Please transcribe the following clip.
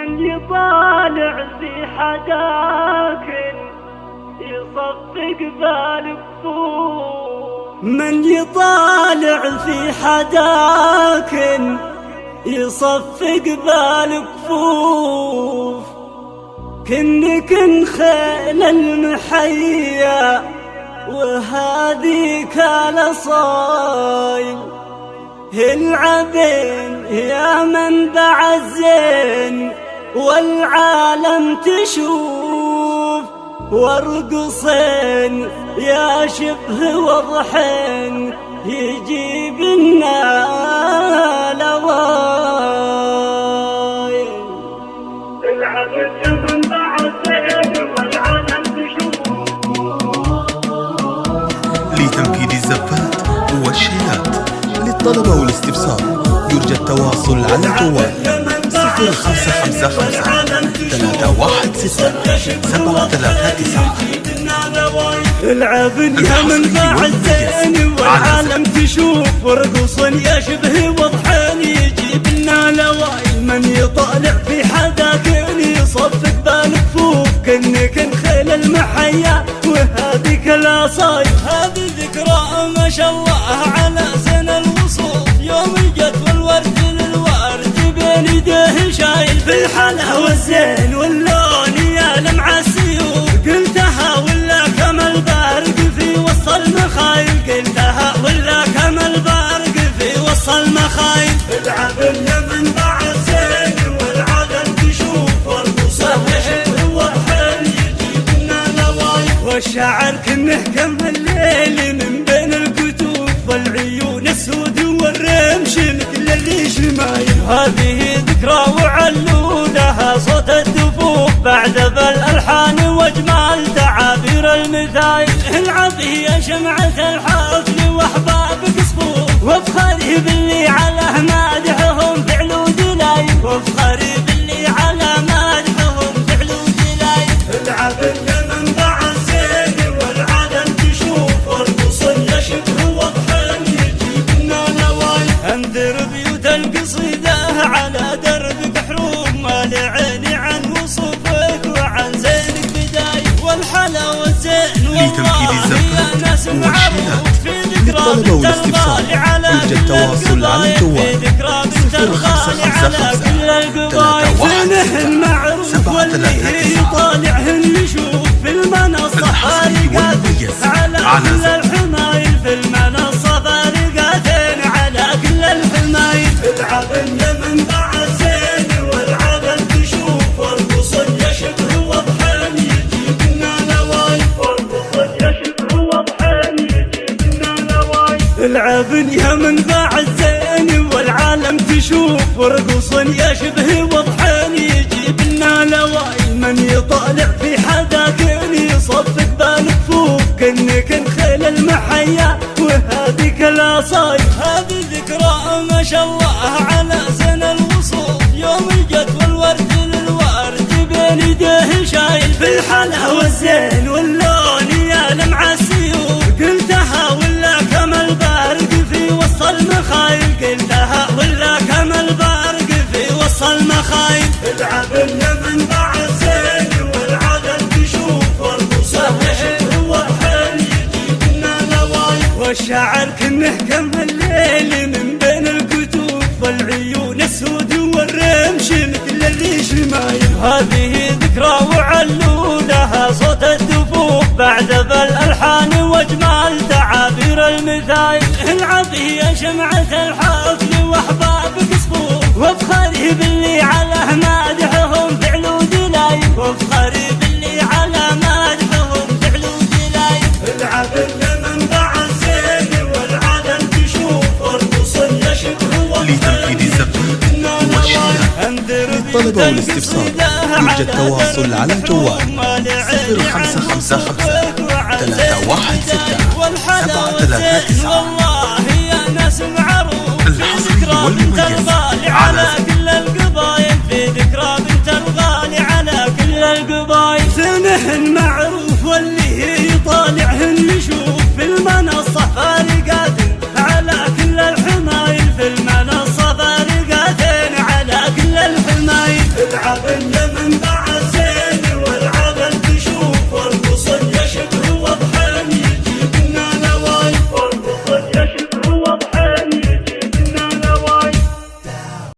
من يطالع في حداك يصفق بالكفوف، من يطالع في حداك يصفق بالكفوف، كن خيل المحيا وهذيك الأصايل، العبين يا منبع الزين والعالم تشوف، وارقصين يا شبه وضحين يجيب لنا لوايل، العبين يا منبع الزين والعالم تشوف. لتنفيذ الزفات والشيلات للطلبة والاستفسار يرجى التواصل على الجوال 0555 316 739. العب يا منبع الزين والعالم تشوف، وارقص يا شبه وضحين يجيب لنا لوايل، من يطالع في حداك يصفق بالكفوف، كن خيل المحيا وهذيك الأصايل، هذه ذكرى ما شاء الله على سن الوصول، يوم جت والورد للورد بين يديه شايل، في الحلا والزين واللون يا لمع السيوف، قلتها ولا كما البارق في وسط المخايل، قلتها ولا كما البارق في وسط المخايل. العب يا منبع الزين والعالم تشوف، وارقص يا وضحين يجيب لنا لوايل، والشعر كنه كم الليل من بين الكتوف، والعيون السود والرمش مثل اللي شمايل، هذه ذكرى وعلولها صوت الدفوف، بعد بالألحان واجمال تعابير المثايل، العب يا شمعة الحفل واحبابك صفوف، وافخري باللي على مادحهم فعلوا دلايل، وافخري باللي على مادحهم فعلوا دلايل. العب يا منبع الزين والعالم تشوف، وارقص يا شبه وضحين يجيب لنا لوايل، انذر بيوت القصيدة على دربك حروف، ما لعيني عن وصفك وعن زينك بداية، والحلا والزين والله يا ناس معروف، في ذكرى بنت الغالي على كل القبايل، في ذكرى بنت الغالي على كل القبايل، زينه المعروف واللي يطالعهن يشوف، في المنصة فارقاتين على كل الحمايل، في المنصة فارقاتين على كل الحمايل. العب يا منبع الزين والعالم تشوف، وارقص يا شبه وضحين يجيب لنا لوايل، وارقص يا شبه وضحين يجيب لنا لوايل. العب يا منبع الزين والعالم تشوف، وارقص يا شبه وضحين يجيب لنا لوايل، من يطالع في حداك يصفق بالكفوف، كن خيل المحيا وهذيك الأصايل، هذه ذكرى ما شاء الله على سن الوصول، يوم جت والورد للورد بين يديه شايل، في الحلا والزين واللون يا لمع السيوف، قلتها ولا كما البارق في وسط المخايل، قلتها ولا كما البارق في وسط المخايل. العب يا منبع الزين والعالم تشوف، وارقص يا شبه وضحين يجيب لنا لوايل، والشعر كنه كم الليل من بين الكتوف، والعيون السود والرمش مثل اللي شمايل، هذه ذكرى وعلولها صوت الدفوف، بعد بالألحان واجمال تعابير المثايل، العب يا شمعة الحفل واحبابك صفوف، وافخري باللي على مادحهم فعلوا دلايل، وافخري باللي على مادحهم فعلوا دلايل. العب يا منبع الزين والعالم تشوف، وارقص يا شبه لتنفيذ الزفات والشيلات للطلبة والاستفسار يرجى التواصل على الجوال 0555 316 739. والله يا ناس معروف، الحصري والمميز على كل القبايل.